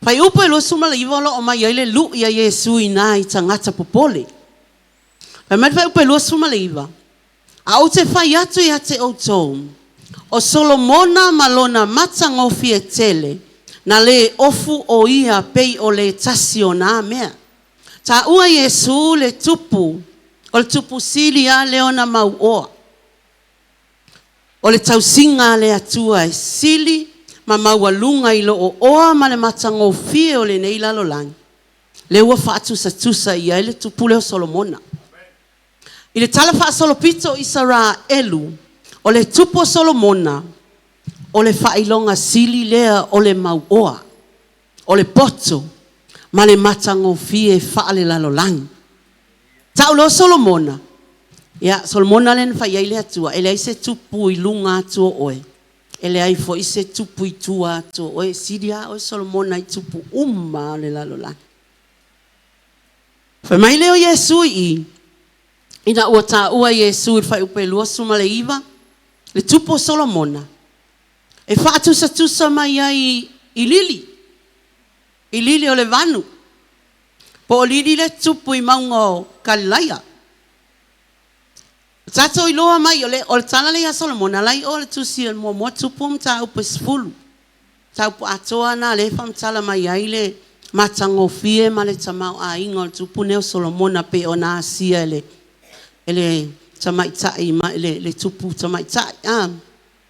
Pai upo e lo suma le iwa lo o mai ele lu ia Yesu ina I tangata popole. Pai mai fai upo e lo suma le iwa. A o te fai atu ia te o tou. O Solomona malona matangofi e tele. Na le ofu o ia pei o le tasi o nā mea. Ta ua Yesu le tupu. O le tupu sili a leona mau oa. O le tausinga le atua e sili. Ma maualunga I lo o oa ma le matangofi o le nei lalo langi. Le ua whaatusa tusa ia ele tupu leo Solomona. I le tala wha solopito Isara elu. O le tupu Solomona. O le whailonga sili lea o le mau oa. O le poto. Ma le matangofi e whaale lalo langi. Tau lo Solomona. Ia, Solomona len whaiai le atua. Ele ai se tupu I lunga atua oe. Ele ai fo I se tupu I tua atua oe. Siria o Solomona I tupu umma le lalo langi. Whamai leo Yesu I. Ina ua tā ua Yesu I whai upe lua suma le iwa. Le tupu Solomona. E whaatusa tusa mai ai I lili. I lili o le vanu. Po o lili le tupu I maungo Galileia. Tato I loa mai o le tala le a Solomona. Lai o le tusi o mua tupu mta upe sfulu. Ta upe atoa na le fam tala mai ai le matangofie ma le tamau a ingo le tupu neo Solomona pe o na asia ele tamaitai ma le tupu tamaitai.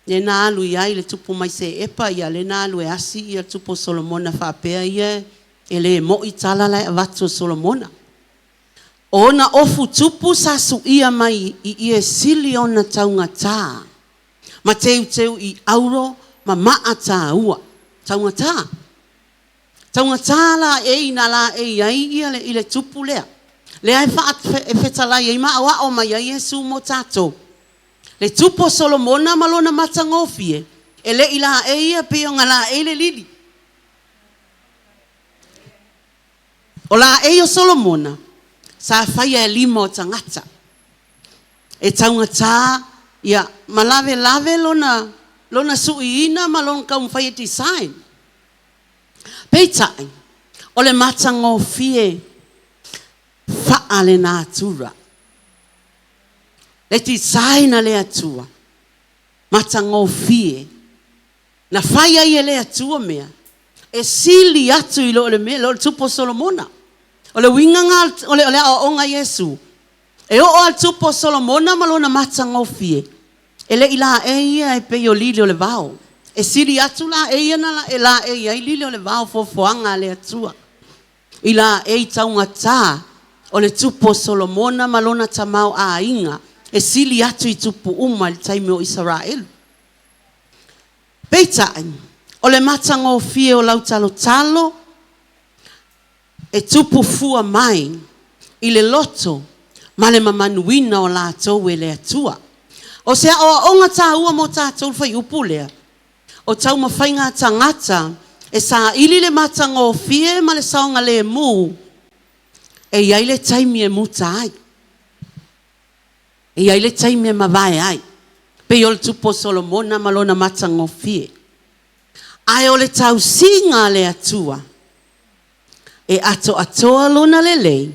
Le na alu ia le tupu mai se epa ia le na alu e asi ia tupu Solomona whapea ia ele mo I tala lai avatu Solomona. Ona ofu tupu sasu ia mai I e sili ona taunga tā. Ma teu I auro ma maa tā ua. Taunga tā. Taunga tā la e ina la e ai ia le tupu lea. Le ai e whetalai e maa wa o mai ai Yesu mo tātou. Le tupo Solomona malona matangofie. E le ila e ia peo ngala e le lili. O la e o Solomona. Sa whaia e lima o tangata. E taunga tā. Ia malave lave lona suiina malona kaum whaia design. Peitai. O le matangofie. Whaale nā atura. Le tisaina le atua. Matangofie. Na whaia I le atua mea. E sili atu I lo le mea. Lo le tupo Solomona. O le winganga o le onga Yesu. E o al tupo Solomona malona matangofie. E le ila e ia e peo lili o le vau. E sili atu la e ia na la e ia I lili o le vau fofoanga le atua. Ila e taunga tā. O le tupo Solomona malona tamau a inga. E sili atu I tupu uma le taime o Israel. Peitai. O le matangofie o lau talo talo. E tupu fua mai. I le loto. Ma le mamanuina o la tau e le atua. O sea o onga tā ua mo tātou whai upu lea. O tau mawhainga tangata. E sa ili le matangofie ma le saonga le mu. E iai le taimi e muta ai. E iai le taimi e mawai ai. Pe o le tupo Solomona malona matangofie. Ai o le tau singa le atua. E ato atoa lona le lei.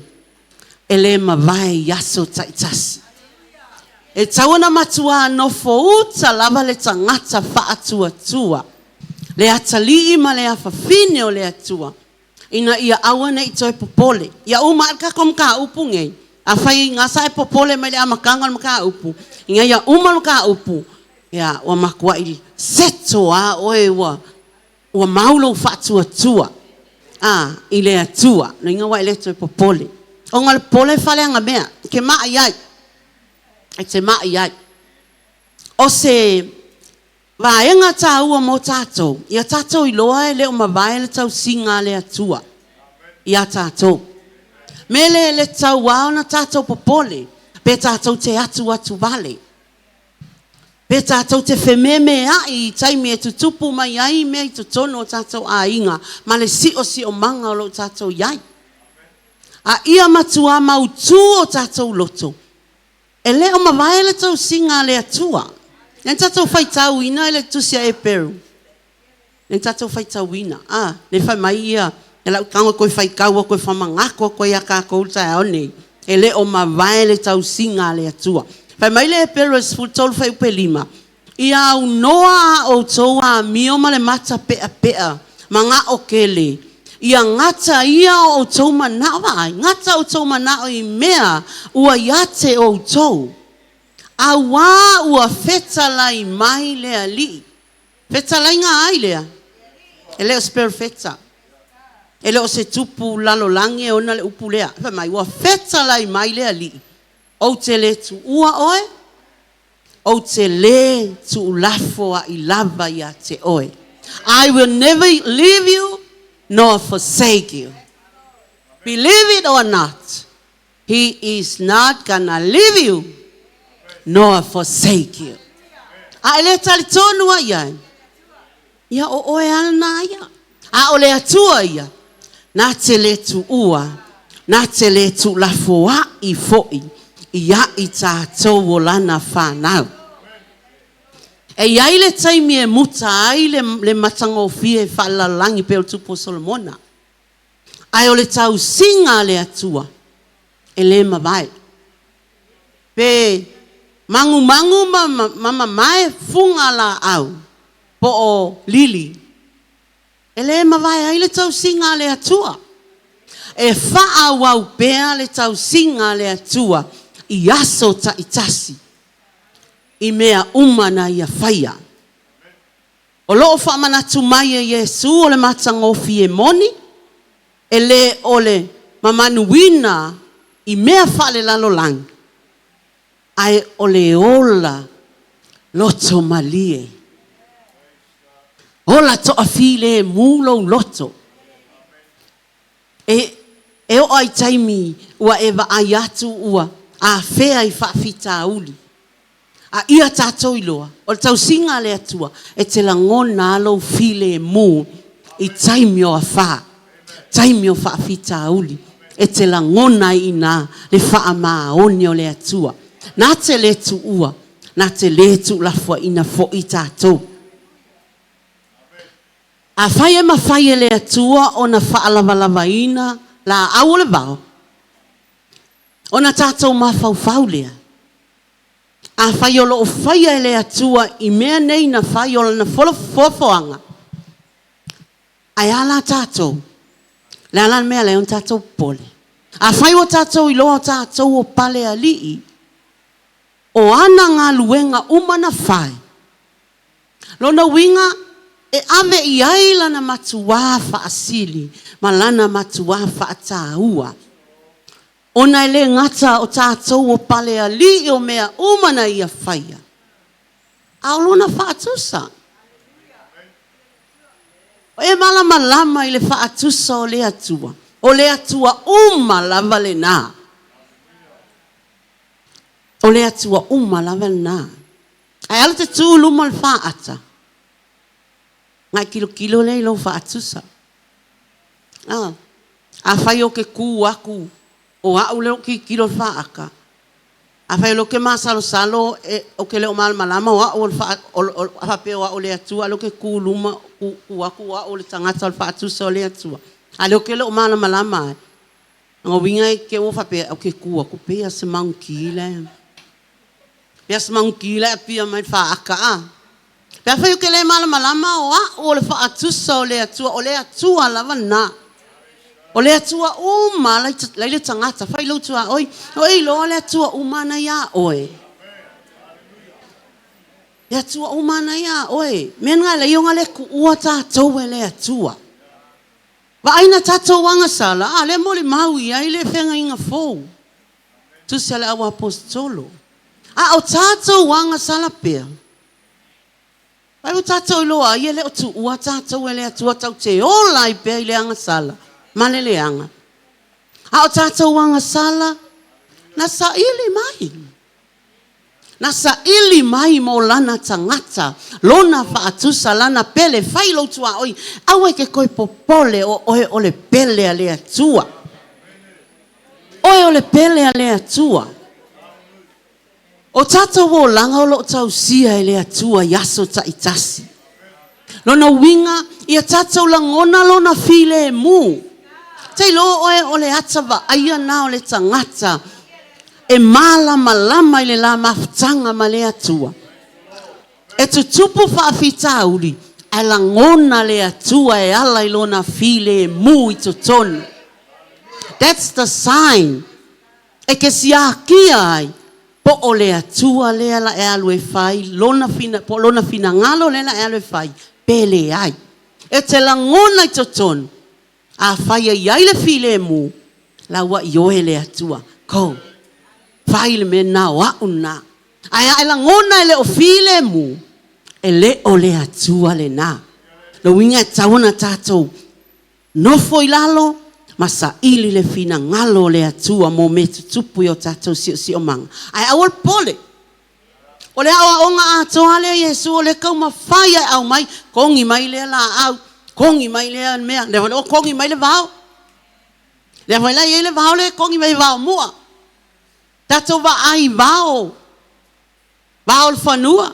E le mawai yaso taitasi. E tawana matua nofo uta lava le tangata wha atua tua. Le atali ma le awhawhine o le atua. Ina ia awana I toi popole. Ia uma alka kom ka upu ngei. A whai ngasa e popole mai le amakanga maka upu. Inga ia uma maka upu. Ia wa makua I seto a oe wa maulo whatua tua. I le atua. No inga wa ele toi popole. O ngā le pole whale anga mea. Ke maa iai. E te maa iai. O se vaenga tā ua mo tātou. Ia tātou I loa e leo mawai le tau singa le atua. Ia tātou. Mele le tau wao na tātou popole. Pe tātou te atu vale. Pe tātou te whememe ai taimi e tutupu mai ai mea I tutono o tātou a inga. Ma le si o manga o lo tātou iai. A ia matua mautu o tātou loto. E leo mawai le tau singa le atua. Nen tātou whai tau ina ele tusia e peru. Le tatou fai tauina. Le fai mai ia. E lau kanga koe fai kaua koe whamangako koe a kākou tai aone. E le o mawai le tau singa le atua. Fai mai le peres full tolu fai upe 5. Ia au noa o toa mio ma le mata pea pea. Manga o kele. Ia ngata ia o tau manawa. Ngata o tau manawa I mea ua iate o tau. Awa ua feta lai mai le ali. Feta lai ngā ai lea. E leo spare feta. E leo se tupu lalo lange ona le upu lea. Fai mai ua feta lai mai le ali. O te le tu ua oe. O te le tu ulafo a I lava ia te oe. I will never leave you nor forsake you. Believe it or not. He is not gonna leave you nor forsake you. A ele tali tonu a ia. Ia o oe ana ia. A o le atua ia. Na te le tu ua. Na te le tu lafo a I foi. Ia I tātou o lana whanau. E iai le taimi e muta ai le matango fie whaalalangi pe o tupo Solomona. Ai o le tau singa le atua. E le mawai. Pe mangu mama mai funga la au. Po o lili. E le mawai ai le tau singa le atua. E faa wau pea le tau singa le atua. I aso ta itasi. I mea umana ia whaia. O loo wha manatu mai e Yesu o le matangofi e moni. E le o le mamanuina I mea whale lalo lang. Ai o le ola loto malie. Ola to a file mulo loto. E o ai taimi ua eva ai atu ua a fea I whaafita uli. A ia tātou iloa. O le tau singa le atua. E te langona alo file mu. I taimi o a wha. Taimi o whaafita uli. E te langona I nā. Le wha maa oni o le atua. Nā te le tu ua. Nā te le tu lafua ina fo I tātou. A whai e ma whai e le atua. O na wha alavalava ina. La au le vau. O na tātou ma whau lea. A whai o loo whai e le atua I mea nei na whai o na wholofoanga. Ai ala tātou. Le ala mea le on tātou pole. A whai o tātou I loa tātou o pale a lii. O ana ngā luenga umana whai. Lona winga e ave I aila na matua whaasili. Malana matua whaatāua. Ona ele ngata o tātou o pale a li o mea umana ia whaia. Aolona whaatusa. O e malama lama I le whaatusa o le atua. O le atua lava le nā. O le atua lava le nā. Ai ala te tūluma le whaata. Ngai kilo le ilo whaatusa. A whai o ke kū aku. O au leo ki kilo whaaka. A whai lo ke masalo salo o ke leo malama o au o hapeo o le atua lo ke kuluma ku o le tangata o le whaatusa o le atua. A leo ke leo malama Ngo winga ke o whapea o ke ku pea se maungkile. Pea se maungkile a pia mai whaaka. Pea whai o ke le malama o le whaatusa o le atua lava na. O le atua lai le tangata. Whai lau tua oi. Oi lo le atua umana ia oi. Le atua umana ia oi. Mena le ionga le kuua tātou e le atua. Wa aina tātou wanga sala. Le mole maui ai le whenga inga fōu. Tu se le awa apostolo. O tātou wanga sala pia. Wai o tātou loa. Ia le o tu ua tātou e le atua tau te ola I pia I le anga sala. Maleleanga. O tātou wanga sala, na sa ili mai. Na sa ili mai mo lana tangata, lona whaatusa lana pele, whai lo tua oi, awe ke koe popole o le pele a le atua. Oe o le pele a le atua. O tātou o langa o lo tau sia e le atua yaso ta itasi. Lona winga, ia tātou langona lona file mu. Tei lo oe o le atava, aia na o le tangata. E mala malama i le la mafutanga ma le atua. E tutupu whaafita uri, ai langona le atua e ala i lona file mu i totonu. That's the sign. E ke siakia ai, po o le atua le ala e alu e fai, lona fina ngalo le ala e alu e fai, pele ai. E te langona i totonu, a fai e iai le file mu, la wa ioe le atua, kou. Fai le me na wa una. Ai langona e le o file mu, e le o le atua le na. Lo winga e tauna tātou, nofo i lalo, masa ili le fina ngalo le atua mo me tutupu i o tātou si o manga. Ai awal pole. O le awa onga atoa le Yesu o le kau mawhai ai au mai, kongi mai le la au, kongi mai le mea, le wale o kongi mai le vau. Le wale la le vau le kongi mai vau mua. Tātou wa ai vau. Vau le whanua.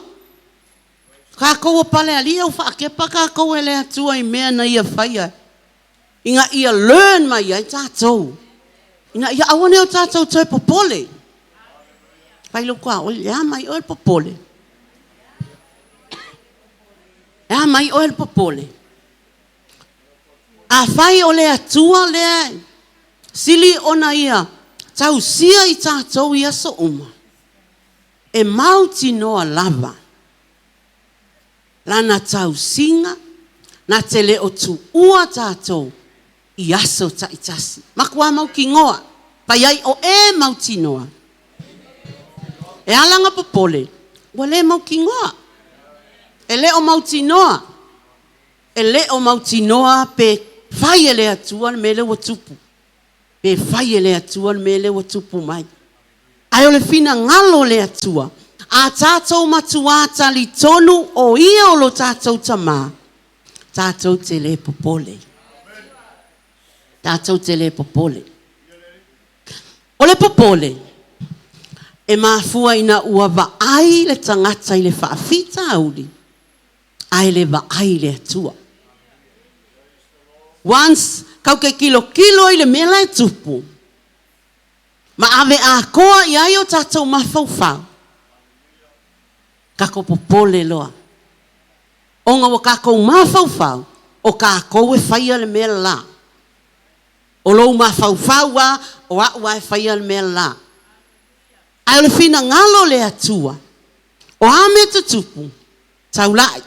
Ka kou pale alia u whaakepa ka kou e le atua i mea na ia whaia. Inga ia learn mai ai tātou. Inga ia awane o tātou toi popole. Pai lo kwa, ea mai o el popole. Ea mai o el popole. A whai o le atua le sili ona ia. Tau sia i tātou ia so uma. E mauti noa lava. Lana tau singa. Na te le o tu ua tātou. I aso ta itasi. Makua mau ki ngoa. Pai ai o e mauti noa. E alanga popole. Wa le mau ki ngoa. E le o mauti noa. E le o mauti noa pe fai ele atua me le watupu. Pe fai ele atua me le watupu mai. Ai o le fina ngalo le atua. A tātou matua tali tonu o ia o lo tātou tama. Tātou te le popole. Tātou te le popole. O le popole. E mafua ina ua vaai le tangata i le whaafita auli. Ai le vaai le atua. Once, kau ke kilo i le mela e tupu. Ma ave a koa i ai o tātou mawhauwhau. Kako popole loa. Onga wa kako mawhauwhau. O kako e whaia le mela la. O lou mawhauwhau wa, o aua e whaia le mela la. Ai o le fina ngalo le atua. O ame te tupu. Taulai.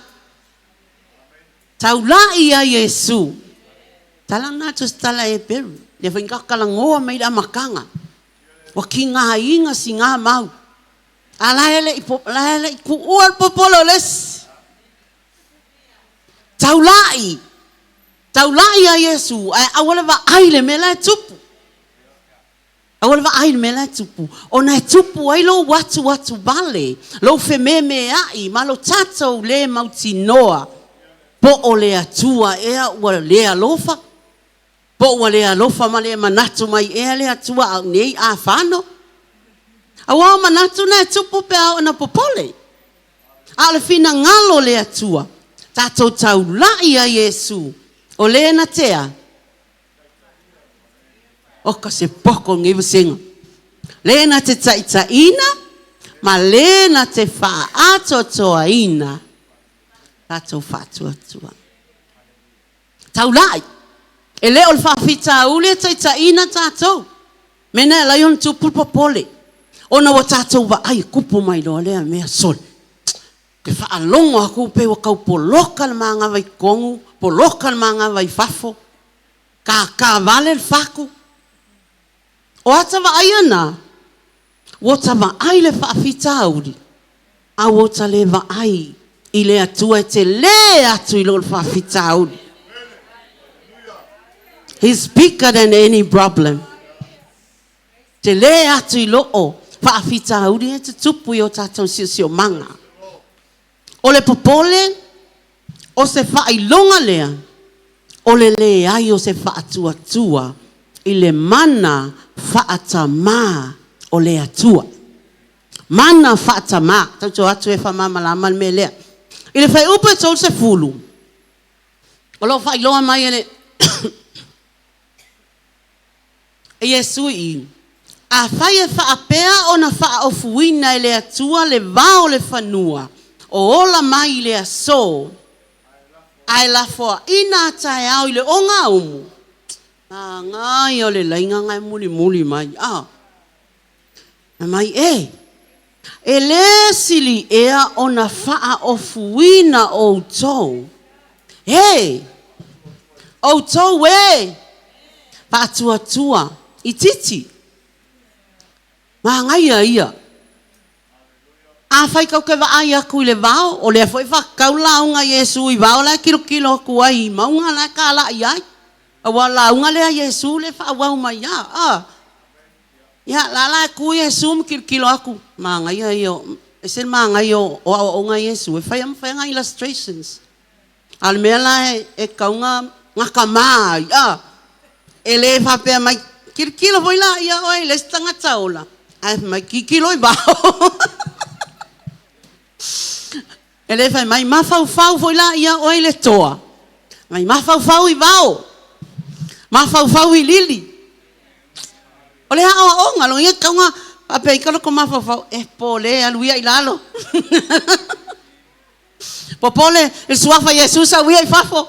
Taulai a Yesu. Talanga tu stala e peru. Le whaingakala ngoa mai la makanga. Wa ki ngā inga si ngā mau. Alaele i ku uar popolo les. Taulai. Taulai a Yesu. Awala wa aile me la tupu. Awala wa aile me la tupu. O na tupu ai lo watu bale. Lo fememe ai. Ma lo tatou le mauti noa. Po o le atua ea ua lea lofa. Po ua lea lofa ma lea manatu mai ea lea atua au nei a whano. Awa manatu na e tupu pe au na popole. A le fina ngalo le atua. Tatou tau lai a Yesu. O le na tea. Oka se poko ngivu singa. Le na te taita ina. Ma le na te wha ato toa ina. Tatou whatua tua. Tau lai. E leo le whawhita ule taita ina tatou. Mena e lai on tupu popole. Ona wa tatou wa ai kupu mai loa lea mea sol. Ke whaalongo aku pe wa kau poloka le maanga vai kongu. Poloka le maanga vai fafo. Ka vale le whaku. O ata wa ai ana. Wota wa ai le whawhita uli. A wota le wa ai. I le atua e te le atu i lo le whawhita uli. He's bigger than any problem. Te le atu i lo o. Whaafita uli e te tupu i o tātou sio manga. O le popole, o se whailonga lea, o le ai o se whaatua i le mana whaatama o le atua. Mana whaatama, tauto atu e whamama la man me lea. I le whai upe tol se fulu, O lo fai loa mai ele. E Yesu I. A fai e whaapea o na whaofuina ele atua le vao le whanua. O ola mai le aso. Ai la foa ina tae au le onga umu. Ngai o le lainga ngai muli mai. Mai e le sili ea o na whaofuina o tau. O tau Pātua I titi. Ngai ia. A fai kau ke wa ai aku I le vao, o le foi whakau launga Yesu I vao la kilo ku ai, maunga la ka la iai. A wa launga lea Yesu le whawau mai ia. Ia la ku Yesu kilo aku. Ngai ia. E sen ngai o nga Yesu. E fai nga illustrations. Al mea la e kaunga ngaka mai. E le whapea mai kilo foi la ia oi le stanga taola. Ai mai kilo I vao. Ele fai mai mafau foi la ia oi le toa. Mai mafau I vao. Mafau I lili. Ole ha onga lo ia kaunga ape ikalo ko mafau e pole aluia I lalo. Popole el suafa Jesus a wia I fafo.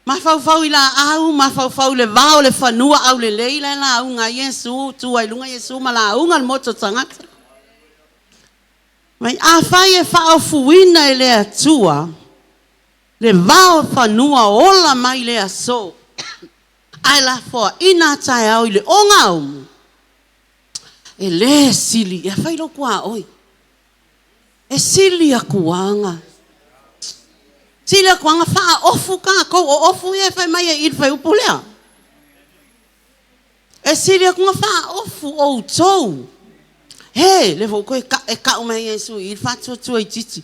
Mafau I la au mafau le vao le fanua au le leila la au nga Yesu tu ai lunga Yesu mala au nga moto tangata. Mai a fai e whaofuina e lea tua, le vao whanua ola mai lea so, ai la foa ina tae au I le onga umu. E le sili, e whai lo kua oi. E sili a kuanga. Sili a kuanga wha ofu ka, kou o ofu e whai mai e il whai upulea. E sili a kuanga wha ofu o tau. Le vo ko e ka o mai Yesu I fatu tu I titi.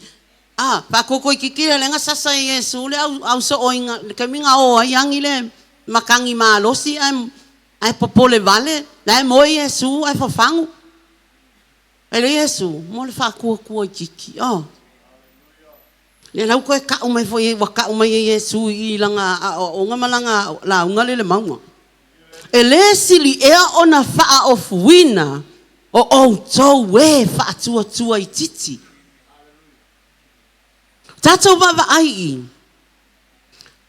Pa ko kikira le nga sasa Yesu le au so oinga le kaminga o yang ile makangi malosi ai popole vale, na mo Yesu ai fafangu. Ele Yesu mo le fa ku kiki. Le lau ko e ka o mai foi wa ka o mai Yesu I langa o nga malanga la unga le maunga. Ele sili ea ona fa of winner. O tau whaatua I titi. Tātou wawa ai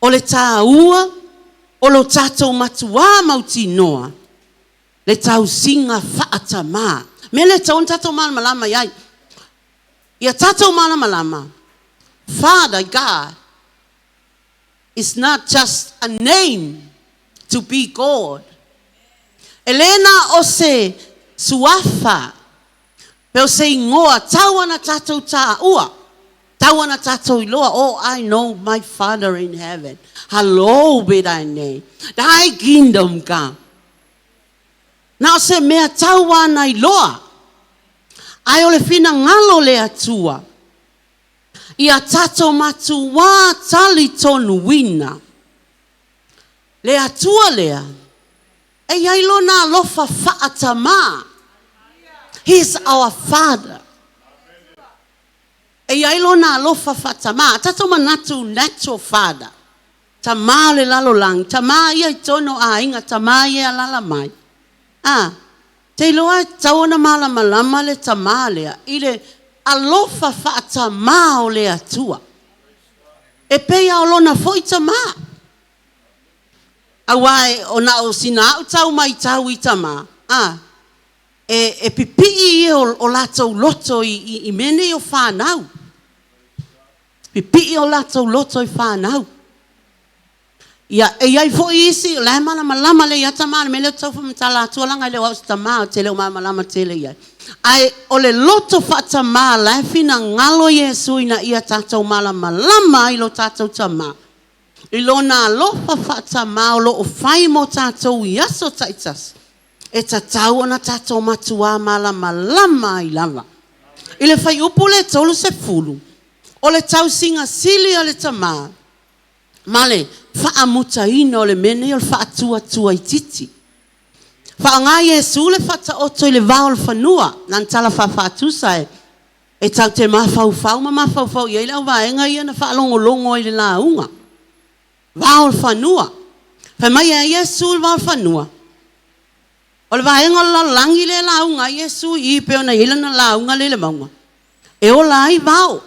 o le tāua o lo tātou matua mauti noa. Le tau singa whaatama. Me le tau tātou malama iai. Ia tātou malama. Father God is not just a name to be God. Elena o se suafa. Pero se ingoa tawana tatou ua. Tawana tatou iloa. Oh, I know my Father in heaven. Hallowed be thy name. Thy kingdom come. Na se mea tawana iloa. Ai ole fina ngalo le atua. Ia tatou matua tali tonu wina. Le atua lea. E yailo na lofa faatama. He's our Father. E yailo na lofa faatama. Tato manatu natural Father. Tama le lalo lang. Tama ia itono a inga. Tama ia lala mai. Te loa tawana malama lama le tama lea. Ile alofa faatama o le atua. E peia o lona foi tama. Awai o na o sina au tau mai tau I tama. E pipi o latou loto I mene o whanau. Pipi o latou loto I whanau. Ia e ai fo isi le malama le ia tama me le tau whamatala tualanga le wau tama o te leo malama tele ia. Ai o le loto whatama le fina ngalo Yesu ina ia tatou malama I lo tatou tama. Ilona lofa whatama o lo o whai mo tatou I aso taitas. E tatau ona tatou matua malama I lava. Ile whai upu le tolu se fulu. O le tau singa sili o le tama. Male, whaamuta ina o le mene o le whaatua I titi. Whaanga Yesu le whata oto I le vao le whanua. Nantala whaatusa e. E tau te mawhau mawhau i eila waenga ia na whaalongolongo i le launga. Wao whanua. Whamai a Yesu wao whanua. O le waenga la langi le launga Yesu i peo na ila na launga le maunga. E o lai wao.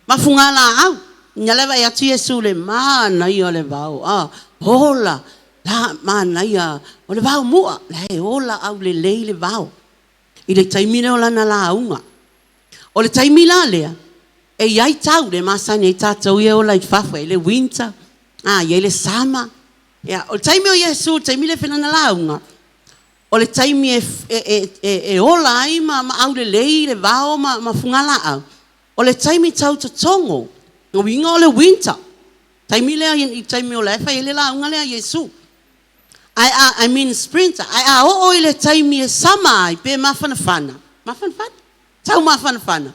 Mafunga la au. Nyalewa ia tu Yesu le mana i o le wao. Hola. La mana ia. O le wao mua. Le hola au le lei le wao. I le taimine o la na launga. O le taimila lea, e iai tau le masani e tātou ia o lai whawha, e le winter, ia le sama. O le taimi o Yesu, taimi le whenana launga. O le taimi e ola ai ma au le lei, le vao, ma fungala au. O le taimi tau to tongo, o winga o le winter. Taimi lea, i taimi o lefa, e le launga lea Yesu. I mean sprinter. Ai o i le taimi e sama ai, pe mawhanawhana. Mawhanawhana? Tau mawhanawhana.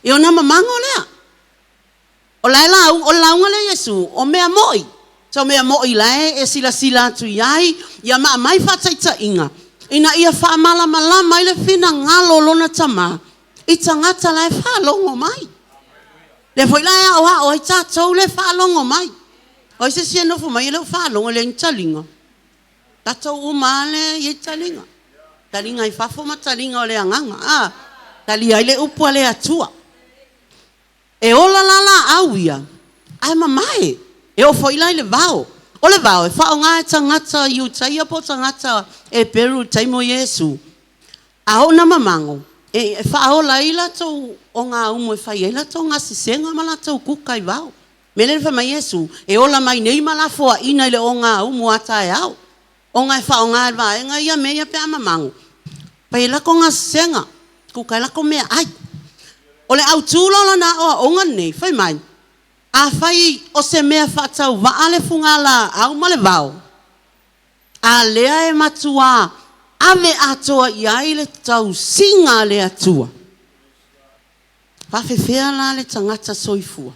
E o nama mango lea. O launga lea Yesu, o mea moi. So mea moi lae, e sila atu iai, ia maa mai whataita inga. Ina ia whaamala malama, ile whina ngalo lona tama. I tangata lae whaalongo mai. Le foi lae o i tātou le whaalongo mai. O i se sia nofu mai, le whaalongo le intalinga. Tātou umale i talinga. Talinga i whafoma talinga o le anganga. Tali ai le upua le atua. E ola lala au ia. Ai mamae. E o foilai le vao. O le vao e whao ngā e tangata i utai po tangata e Peru taimo Yesu. A o na mamango. E whao laila tau o ngā umo e whai eila tau ngā sisenga mala tau kuka i vao. Mele le whama Yesu. E ola mai nei malafua ina ile o ngā umo ata e au. O ngā e whao ngā e vaenga ia mea pe a mamango. Pa e lako ngā sisenga. Kukai lako mea ai. O le au tūlola na o onga nei, whai mai. A whai o se mea whatau wa ale fungala au ma le vau. A lea e matua, ave atoa i ai le tau singa le atua. Whawhewhea la le tangata soifua.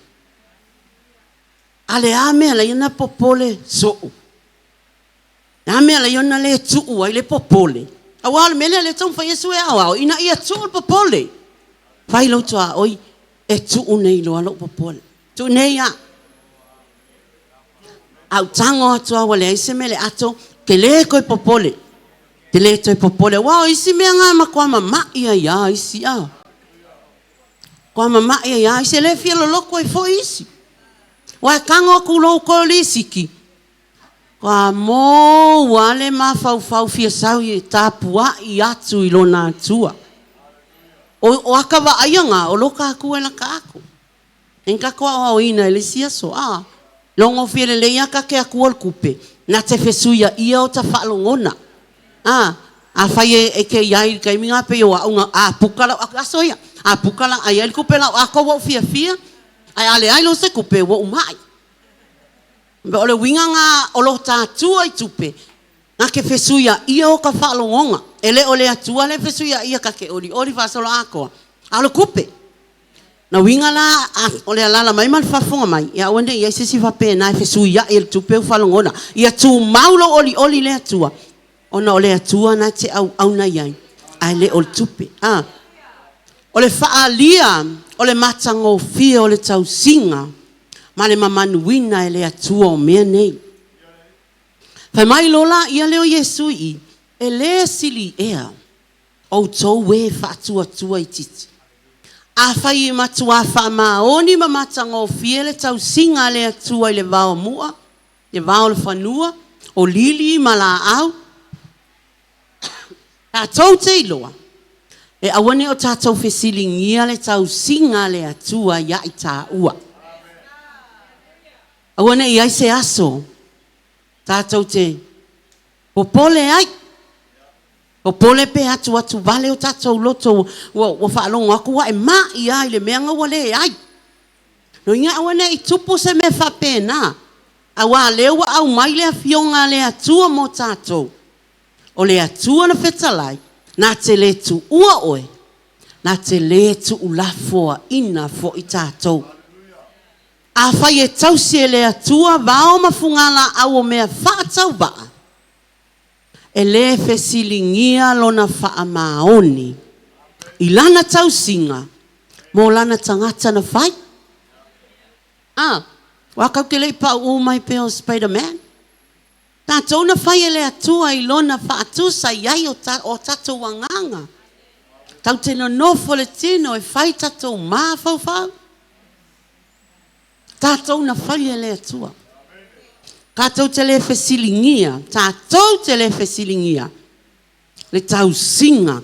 A le amea la iona popole soo. Le amea la iona le tuu ai le popole. Awal mele le tau fa Yesu e au ina ia tu popole. Vai lo tua oi e tu nei lo alo popole. Tu nei a. Au tango atu wale ise mele ato ke le ko popole. Te le to popole. Wow, isi me nga ma kwa mama ia isi a. Kwa mama ia isi le fia lo loko e fo isi. Wa kango ku lo ko lisiki. Kwa mo wale ma fau fia sau i tapua i atu i lona atua. O akawa ayanga o loka aku e laka aku. Enka koa o ina ele sia so longo fia le leia ka ke aku ol kupe. Na te fesuia ia o ta whaalongona. A whai e ke iai kai minga pe o aunga pukala asoia. Pukala ai el kupe la ako wo fia. Ai ale ai lo se kupe wo umai. Be ole winga nga o lo tātua i tupe. Nga ke fesuia ia o ka whaalongonga. Ele ole atua le fesuia ia ka ke ori whasolo akoa. Alo kupe. Na winga la ole alala mai mal whafonga mai. Ia wende ia sisi whape na fesuia il tupe o whalongona. Ia tu maulo oli le atua. Ona ole atua na te au na iai. Ai le ole tupe. Ole whaalia. Ole matango fia ole tau singa. Ma le mamanuina e le atua o mea nei. Whai mai lola ia leo Yesu i. E le sili ea. O tau e whaatua i titi. A whai i matua wha maoni ma matango fie le tau singa le atua i le vao mua. Le vao le whanua. O lili ma la au. A tau te iloa. E awane o tātou whesilingia le tau singa le atua ia i tā ua. Awane i aise aso, tātou te popole ai. Popole pe atu vale o tātou loto o whaalongo aku wa e ma i ai le meanga wale ai. No inga awane i tupu se me whapena. Awa lewa au mai le fionga le atua mo tātou. O le atua na whetalai, nā te le tu ua oe, nā te le tu ulafoa ina fo i tātou. A whai e tausi e le atua vao mafungala au o mea whaatau waa. E le fesilingia lona wha maoni. I lana tausinga, mo lana tangata na whai. Wakau ke lei pa umai pe o Spider-Man. Tātou na whai ele atua I lona whaatusa iai o tatou wanganga. Tau te no Nofoali'i e whai tatou māwhauwhau. Tātou na whai ele atua. Tātou te le whesilingia. Tātou te le whesilingia. Le tau singa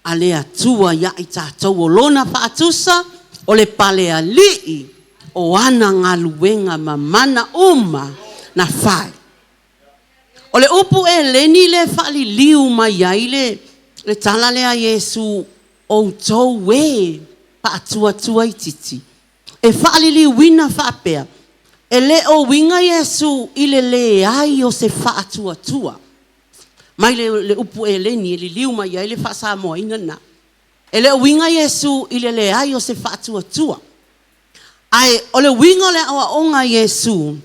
a le atua iai tātou o lona whaatusa o le pale a lii o ana ngā luenga mamana na whai. O le upu leni le whali liu mai ai le tala lea Yesu o tau we pa atua I titi. E whali liu wina whapea. E le o winga Yesu I le ai o se wha atua. Mai le upu leni le liu mai ai le wha Samoa ingana. E le o winga Yesu I le ai o se wha atua. Ai o le winga le awa onga Yesu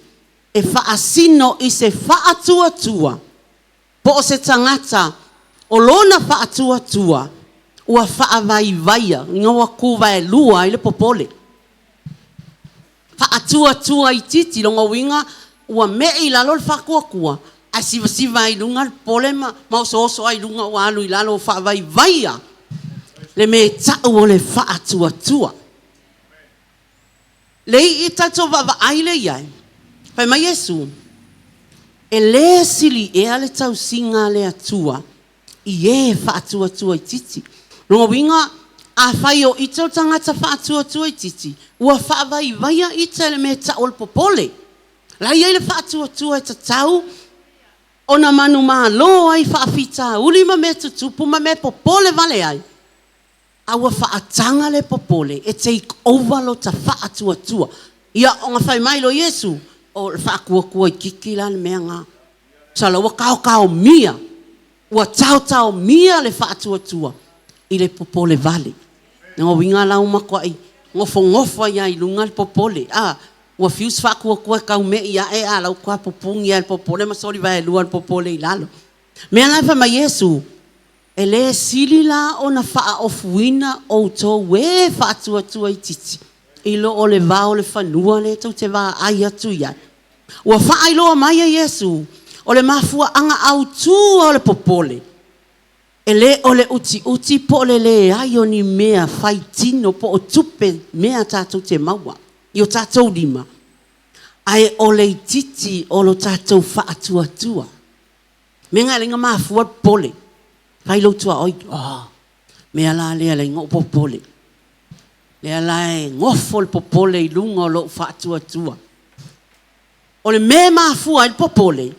e whaasino I se whaatua po o se tangata o lona whaatua ua whaavaivaia ngawa kuwa lua I le popole whaatua I titi longa winga ua mei lalo le whakuakua a siva I lunga le pole ma oso I lunga o alu I lalo whaavaivaia le me tau o le whaatua lei I tato vava aile iai pai mai Yesu e le sili e ale tau singa le atua I whaatua I titi longa winga a whai o ito tangata whaatua I titi ua whaavaivaia ita le me tau le popole lai ai le whaatua I tatau ona manu malo ai whaafita uli ma me tutupu ma me popole vale ai aua whaatanga le popole e take over lo ta whaatua ia o ngā whai mai lo Yesu o le whaakua I kiki la le mea ngā sala ua kao mia ua tau mia le whaatua I le popole vale ngā winga lau mako ai ngofo ia I lunga le popole ua fius whaakua kau me ia lau kua popungi ia le popole ma sori vai lua le popole I lalo mea lai wha mai Yesu e le sili la o na whaaofuina o tō we whaatua I titi I lo o le vao le whanua le tau te wā ai atu iai ua whaailoa mai a Yesu o le mafua anga au tū o le popole e le o le uti po le ai o ni mea whaitino po o tupe mea tātou te maua I o tātou lima ai o le titi o lo tātou whaatua menga le nga mafua pole kai lo tua oi me ala le ngo popole le ala ngofo le popole I lunga lo whaatua o le me mafua I popole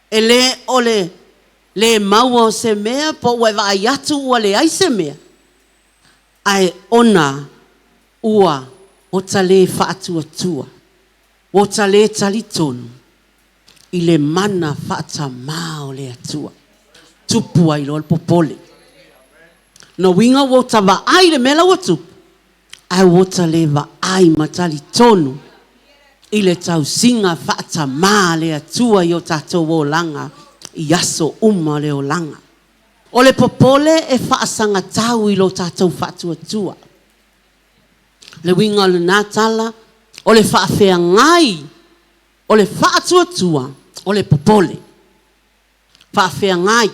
e le o le maua o se mea po ua vai atu ua le ai se mea ai ona ua o tale whaatua o tale talitonu I le mana whaatama o le atua tupu ai lo le popole no winga wo tava ai le mela wo tupu ai wo tale va ai matali tonu I le tau singa whaatama le atua I o tatou o langa I aso le o langa o le popole e whaasanga tau I lo tatou whaatuatua le winga le natala o le whaafea ngai o le whaatuatua o le popole whaafea ngai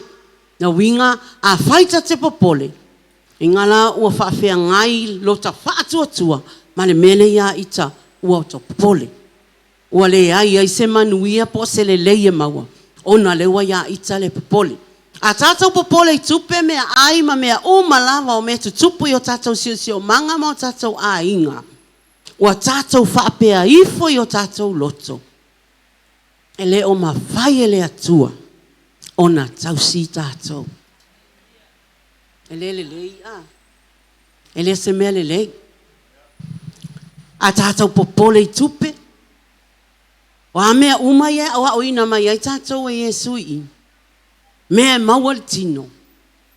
na winga a whaita te popole ingala ua whaafea ngai lo ta whaatuatua ma le mele ia ita ua o ta popole ua le ai se manuia po se le leia maua ona le ua ia ita le popole a tātou popole I tupe mea ai ma mea lava o mea tutupu I o tātou sio manga ma o tātou a inga ua tātou whaapea ifo I o tātou loto e le o ma whai e le atua ona tausi tātou e le se mea le a tātou popole I tupe o a mea umai e o a oina mai ai tātou e Yesu I mea maua le tino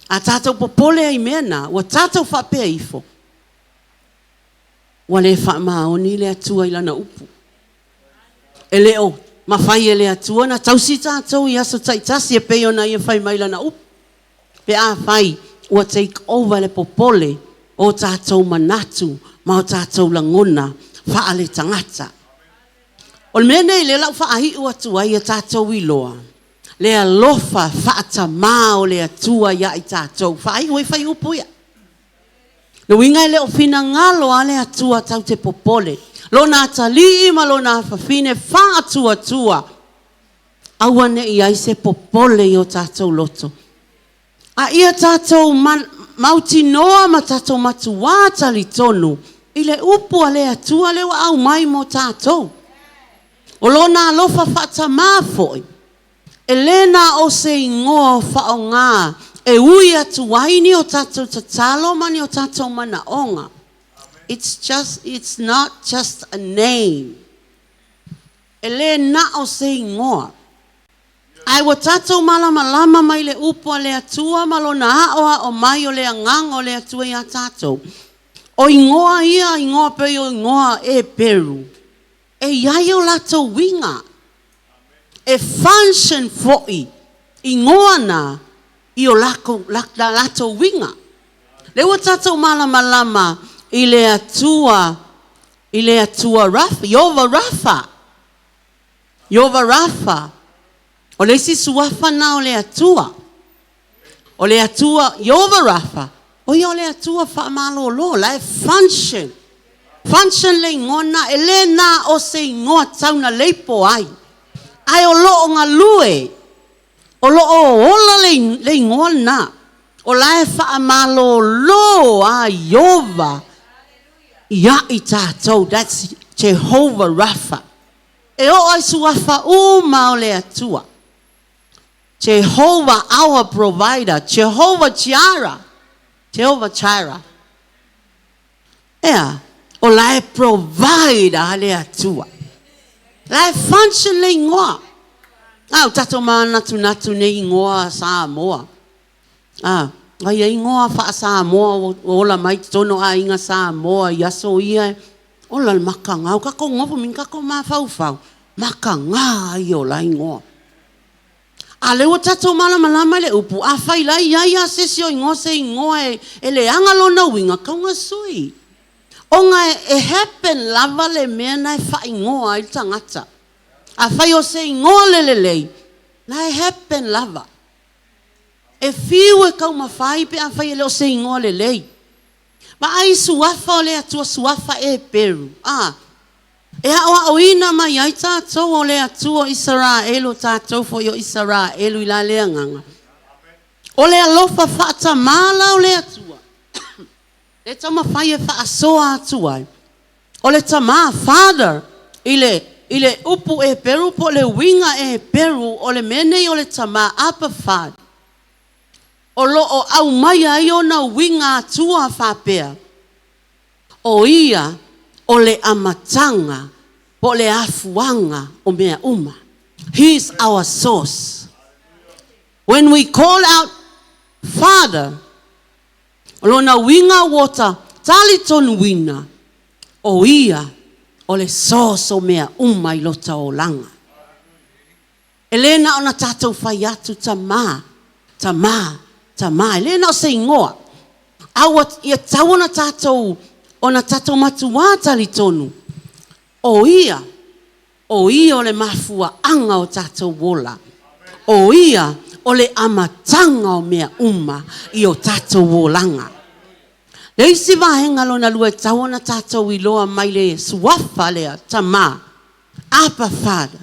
a tātou popole ai mea na ua tātou whapea ifo ua le whaamaoni le atua I lana upu e le o mawhai e le atua na tausi tātou I aso taitasi e peo na ia whai mai lana upu pe a whai ua take over le popole o tātou manatu, ma o tātou langona, whaale tangata. O le mea nei le lau whaahi ua tua i a tātou i loa. Le alofa whaata mā o le atua ia i tātou. Whaahi ue whai upo ia. Le winga le o fina ngalo a le atua tau te popole. Lo nā tali ma lo nā whawhine whaatua tua. Aua ne i ai se popole i o tātou loto. A ia tātou mauti noa ma tātou matu wātali tonu. I le upu a le atua le wa au mai mo tātou. O lo nā lofa whaata mā foi. Elena o se ingoa o whao ngā. E ui atu waini o tātou tatalo mani o tātou mana onga. It's not just a name. Elena o se ingoa. Ai wa tātou malama mai le upo le atua malo na haoa o mai o le angang o le atua ia tātou. O ingoa ia, ingoa pe o ingoa e peru. E iai o lato winga. E function foi. Ingoa na i o lato winga. Le wa tātou malama i le atua Rafa, Yova Rafa. O le si suafa na o le atua. O le atua Yova Rafa. O le atua wha malo lo. La e function. Function le ngona. E le na o se ngoa tauna leipo ai. Ai o lo o ngā lue. O lo o ola le ngoa na. O la e wha malo lo a Yova. Ia i tātou. That's Jehovah Rapha. E o ai suafa uma o le atua. Jehovah our provider. Jehovah Jireh. Ea. O la e provider le atua. La e function le ngoa. Au tato maa natu ne ingoa Samoa. Ai ingoa wha Samoa. Ola mai tono a inga Samoa. Yaso ia. Ola maka ngau. Kako ngopo min kako maa fau. Maka ngā i o la ingoa. A lewa tato malama le upu. A whai lai ia sesio ingoa se ingoa e le angalo na winga kaunga sui. O nga e happen lava le mea na e wha ingoa i tangata. A whai o se ingoa lelelei. Na e happen lava. E fiu e kau mawhai pe a whai e leo se ingoa lelei. Ma ai suafa o le atua suafa e peru. E hawa o ina mai ai tātou o le atua Israelu tātou fo yo Israelu i la lea nganga. O le alofa whaata mala o le atua. Le tama whai e whaasoa atua. O le tama father i le upu e peru po le winga e peru o le mene o le tama apa fad. O lo o au mai ai o na winga atua whapea. O ia o le amatanga po le afuanga o mea uma. He's our source. When we call out Father, o na winga water taliton wina, o ia o le source o mea uma i lota o langa. Elena o na tātou whai atu tama. Elena o se ingoa. Awa ia tau na tātou o na tātou matuā talitonu. O ia o le mafua anga o tātou wola. O ia o le amatanga o mea uma i o tātou wolanga. Le isi vahenga lo na lua tau na tātou i loa mai le suafa lea tama. Apa Father.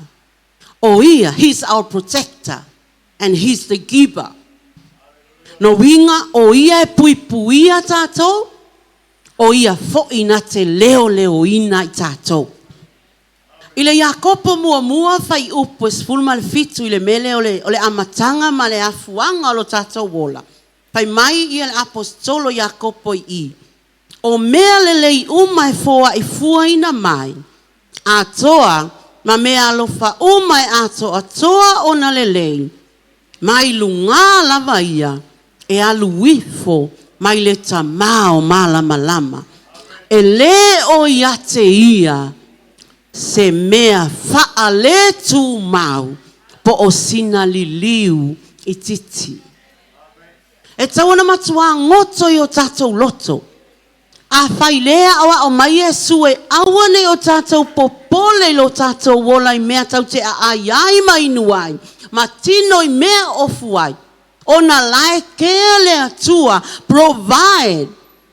O ia, he's our protector and he's the giver. No winga o ia e puipuia tātou. O ia fo'i na te leo ina i tātou. I le Iakopo mua fai upu e sfulma le fitu i le mele o le amatanga ma le afuanga o lo tātou wola. Fai mai i le apostolo Iakopo i. O mea le lei uma e foa i fua ina mai. A toa ma mea alofa uma e ato a toa o na le lei. Mai lunga lava ia e alu wifo mai le tamao malama. E le o iate ia se mea faa le tu mau po o sina liliu i titi. E tawana matua ngoto i o tatou loto. A whailea awa o mai e sue awane o tātou popole lo tātou wola I mea tau te a ai mai nuai. Ma tino I mea ofu ai. Ona lae kea le atua, provide.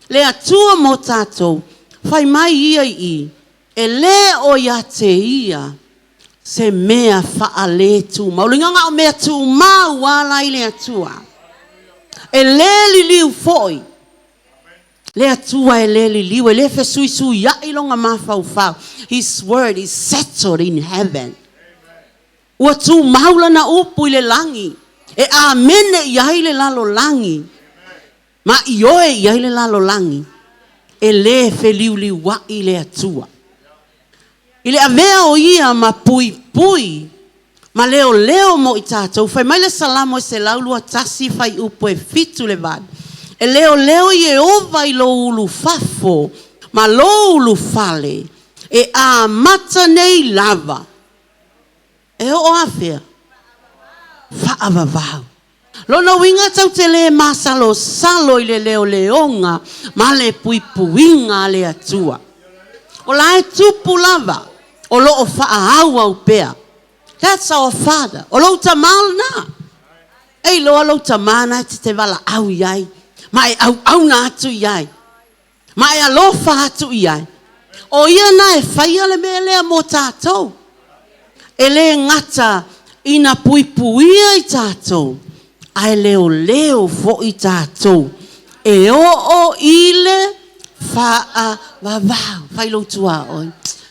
Le atua mo tātou. Whai mai ia I. E le o ia te ia. Se mea wha le tu. Maulinganga o mea tu mau wala I le atua. E le li liu foi. Le atua e le li liu. E le fe sui sui ya ilonga mawhau whau. His word is settled in heaven. Ua tu maula na upu I le langi. E amene I le lalo langi. Ma ioe I le lalo langi. E le fe liu liu wa I le atua. I le avea o ia ma pui pui. Ma leo leo mo I tātou. Fai mai le salamo e se laulua tasi fai upo e fitu le vadi. E leo leo I e ova I lo ulu fafo. Ma lo ulu fale. E a mata nei lava. E o afea. Whaavavau. Lona winga tau te le masalo salo I le leo leonga. Ma le pui puinga le atua. O la e tupu lava. O lo o whaahaua upea. That's our Father. O lo tamal na. Ei lo tamana te wala au iai. Mai au na atu iai. Mai alofa atu iai. O ia na e whaia le melea mo tātou. E le ngata ina puipuia I tātou. Ai leo leo fo I tātou. E o ile wha vavau. Whai lo tua oi.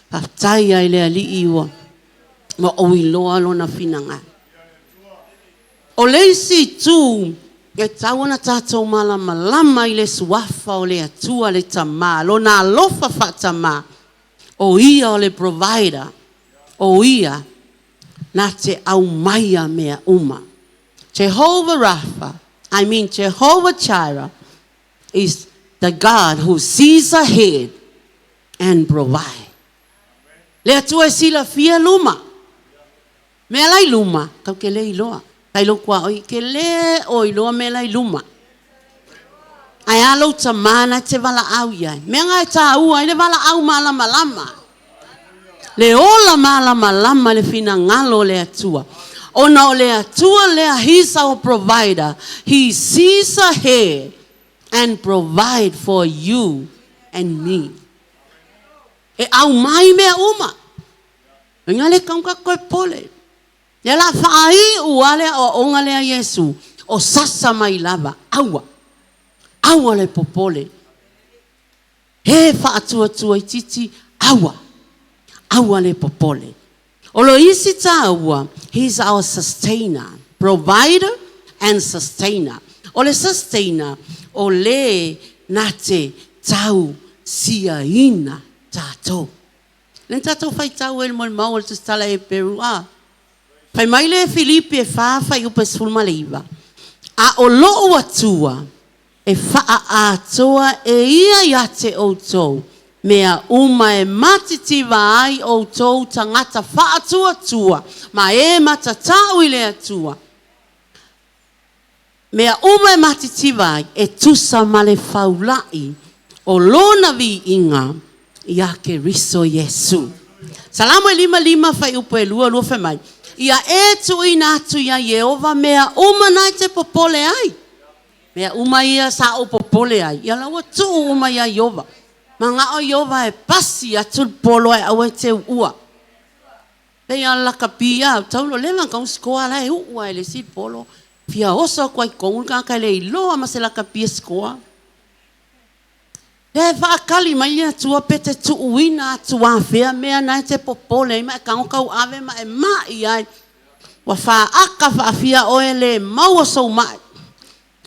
Paftai ai le ali iwa. Ma o iloa lona finanga. O leisi tu. E tawana tātou malama lama I le suafa o le atua le tama. Lona alofa fa tama. O ia o le provider. O ia. Na te au maia mea uma. Jehovah Rapha. I mean Jehovah Jireh. Is the God who sees ahead. And provide. Le atua sila fia luma. Mea lai luma. Kau ke le iloa. Kai lo kwa oi ke le o iloa me lai luma. Ai alo tamana te wala au iai. Mea ngai ta ua ile wala au malama lama. Le ola malama lama le fina ngalo le atua. Ona o le atua lea he's our provider. He sees ahead and provide for you and me. E au mai mea uma. Nga le kaunga koe pole. Ya la whaai uale o onga lea Yesu. O sasa mai lava. Aua. Aua le popole. He whaatua tua I titi. Aua. Aua le popole. O lo isi ta aua. He's our sustainer. Provider and sustainer. O le sustainer. O le nate tau sia ina tātou. Len tātou whai tau el mo mau el tustala e Peru. Whai mai le Filipi e whai upa sfulma le iwa. A o loo atua e wha atoa e ia iate o tou. Mea uma e matitiwa ai o tou tangata wha atua tua. Ma e matatau I le atua. Mea uma e matitiwa ai e tusa male whaulai o lona vi inga. Ia ke riso Yesu. Salamo e lima whai upo e lua whai mai. Ia e tu ina atu ia Yehova mea uma nai te popole ai. Mea uma ia sa o popole ai. Ia lawa tu uma ia Yehova. Ma ngā o Yehova e pasi atu polo e awe te ua. Pea laka pia. Taulo lewa kau skoa lai ua e le si polo. Pia osa kwa I kongu kaka le iloa ma se laka pia skoa. E whaakali mai ia tua pete tu uina tua whea mea nai te popole ima e kaukau ave ma e mai ai. Wa whaaka whaafia oe le maua sau mai.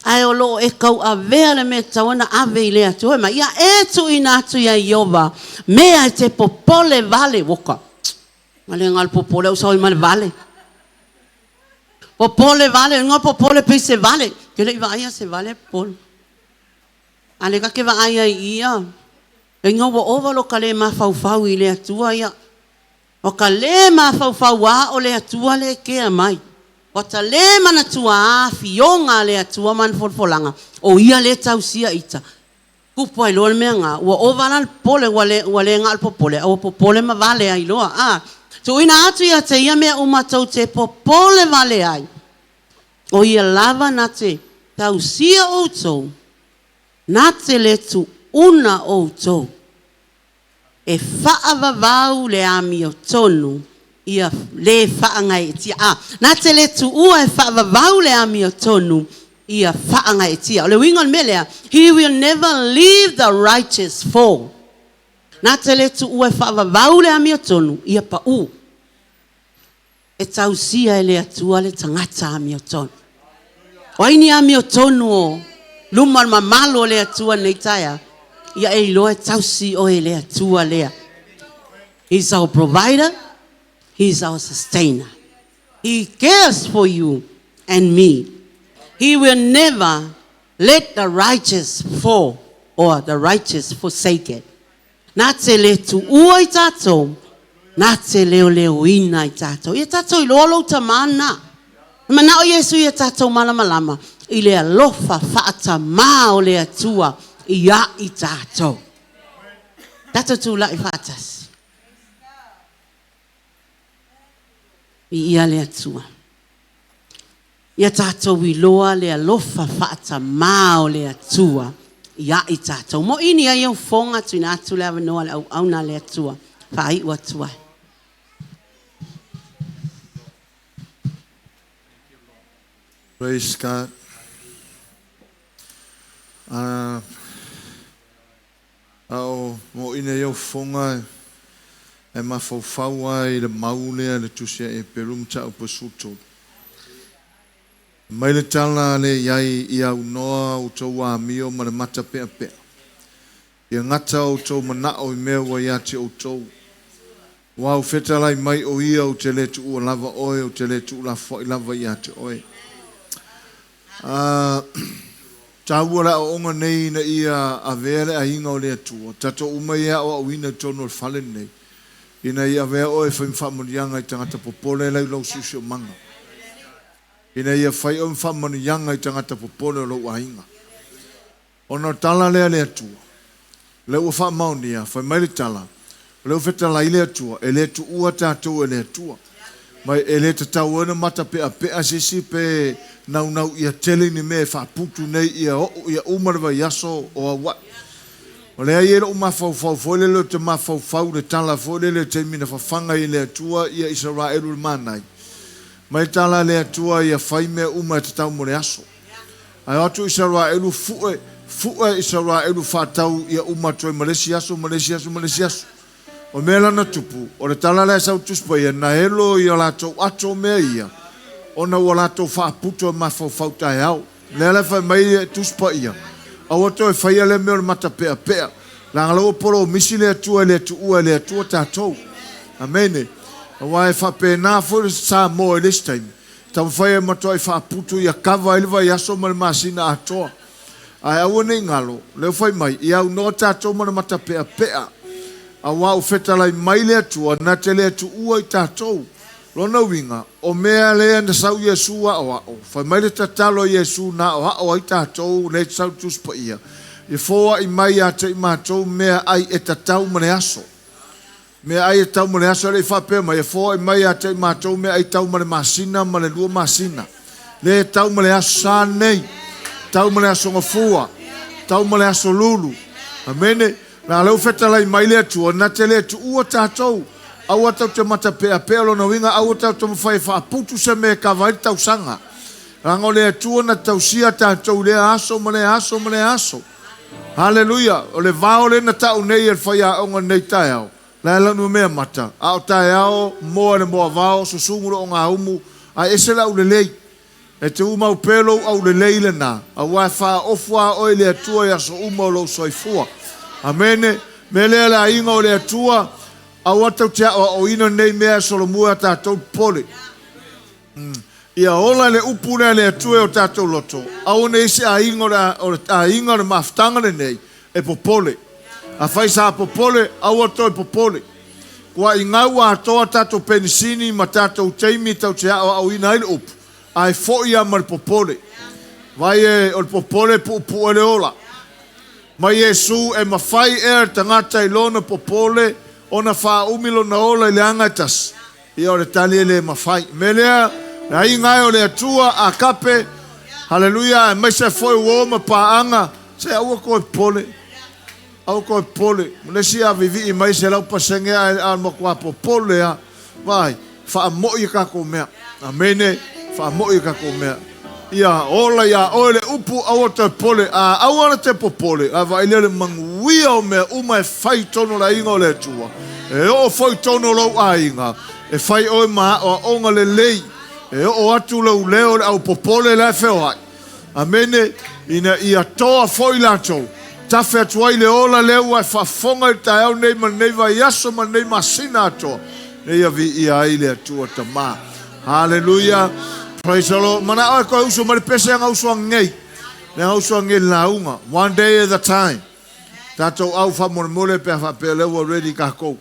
Ai o loo e kau avea le me tawana ave I le atua. Ma ia e tu ina atu ia Yehova. Mea te popole vale woka. Ma le ngal popole usau I male vale. Popole vale, ngā popole pe se vale. Ke le iwa aia se vale popole. Ale ka ke wa aia ia. E ngā wa ova lo ka le mawhauwhau I le atua ia. O ka le mawhauwhau a o le atua le kea mai. O ta le mana tua a fionga le atua man folfolanga. O ia le tausia ita. Kupo ai loa mea ngā. Ua ovala pole wale ngā popole. Awa popole ma vale ai loa. So ina atu ia te ia mea umatau te popole vale ai. O ia lava na te tausia outou. Na te le tu una outou. E whaavavau le ami o tonu. Ia le whaangai tia. Na te le tu ua e whaavavau le ami o tonu. Ia whaangai tia. O le wingon melea. He will never leave the righteous fall. Na te le tu ua e whaavavau le ami o tonu. Ia pa u. E tausia e le atua le tangata ami o tonu. Oini ami o tonu o. Luman mamalo le atua nei taia. Ia e loa tausi o e le atua lea. He's our provider. He's our sustainer. He cares for you and me. He will never let the righteous fall or the righteous forsake it. Nā te le tu ua i tātou. Nā te leo ina i tātou. Ia tātou i lolo ta mana. Mana o Yesu ia tātou malama. I le alofa whaata mā o le atua. Ia i tātou. Tātou tū la i whātas. I ia le atua. Ia tātou i loa le alofa whaata mā o le atua. Ia i tātou. Mo ini ai au whonga tu ina atu le awanoa le au na le atua. Whai ua atua. Praise God. Ao mo ina iau whonga e mawhauwhaua i le maulea le tusia e perumta o pasuto. Mai le tala le iai i au noa o tau a mio ma le mata pea pea. Ia ngata o tau manao i mea wa iati o tau. Wau whetalai mai o ia o te le tu ua lava oe o te le tu ula fo i lava iati oe. Tāua la o onga nei na ia a vere a hinga o le atua. Tato umai ea o a wina tono o whale nei. Ina ia vea oe whaimwhamonianga i tangata popole lau lau susio manga. Ina ia whai o whamonianga i tangata popole lau a hinga. Ono tala lea le atua. Leu wha maunia, whai mai le tala. Leu wheta lai le atua. E le tu ua tātou e le atua. Mai e le tatau ena mata pea sisi pe nau ia tele ni me whaputu nei ia umarwa yaso o a wat. O lea ia le umawhau fwole leo te mawhau le tala fwole leo te mina whawhanga i le atua ia Israelu le manai. Mai tala le atua ia whaime uma te tau mo le aso. Ai atu Israelu fue Israelu whatau ia umatoi Malesi aso. O mea lana tupu, o le tala lea sau tuspa ia, na helo ia lato ato mea ia, o na ua lato whaaputo ma whau tai au. Lea le whai mai tuspa ia, au ato e whaia le mea o le mata pea. La ngalo polo o misi le atua le atua tātou. Amene. Awa e whape nā fwere Samoa this time. Tau whaia mato e whaaputo ia kawa ilwa i aso ma le masina atoa. Ai au nei ngalo, leo whai mai, ia au no tātou ma le mata pea. Awa o whetalai mai le atua, na te le atu ua i tātou. Lona winga, o mea lea na sau Yesu a o. Whai mai le tatalo Yesu na o i tātou, le sau tuspa ia. I fōa i mai a te i mātou, mea ai e tatau mane aso. Mea ai e tau mane aso, le i whapea mai. I fōa i mai a te i mātou, mea ai tau mane masina, mane lua masina. Le tau mane aso sa nei. Tau mane aso ngafua. Tau mane aso lulu. Amene. Na leo whetalai mai le atua, na te le atu ua tātou. Au atau te mata pea lo na winga, au atau te mawhai whaaputu se me ka vai tau sanga. Rango le atua na tau sia tātou le aso, mane aso. Hallelujah. O le vao le na tau nei e whai a onga nei tai au. La lanu mea mata. Au tai au, moa le moa vao, susunguro o ngā umu. A ese la u le lei. E te umau pelo au le lei le na. A wai wha ofua oi le atua ya so umau lo soifua. Amene, mele la inga o le atua, au atau tia o ina nei mea solomua tātou pole. Ia ola le upuna le atua o tātou loto. Au ne isi a inga o le maftanga le nei, e popole. A whaisa a popole, au ato e popole. Kua ingau a atoa tātou penisini, ma tātou teimi tau tia au ina ele upu. Ai fo ia ma le popole. Vai e o le popole pu ele ola. Ma Yesu e mawhai e tangata I lona popole ona wha umilo na ola I le angatas. I ore tali le mawhai. Melea, na I ngai o le atua Agape. Hallelujah. E maise foi uoma paanga. Se aua koe pole. Au koe pole. Munesi a vivi I maise lau pasenge a makua popole a. Vai, wha moi kako mea. Amene, wha moi kako mea. Ia ola ia oile upu awa te pole a awana te popole a vai lele manguia o mea uma e whai tono la inga o le tua e o whai tono lau a inga e whai oe maa o onga le lei e o atu lau leo au popole le wheo hai amene ina ia toa whai lato tafe atuai le ola leo ai whafonga I tae au nei ma nei vai aso ma nei masina atoa nei a vi ia ai le atua ta maa hallelujah. Praise the Lord. Mana ai ko uso mari pese nga uso ngei. Na uso ngei launga. One day at a time. Tato au fa mormole pe fa pe lewo ready ka ko.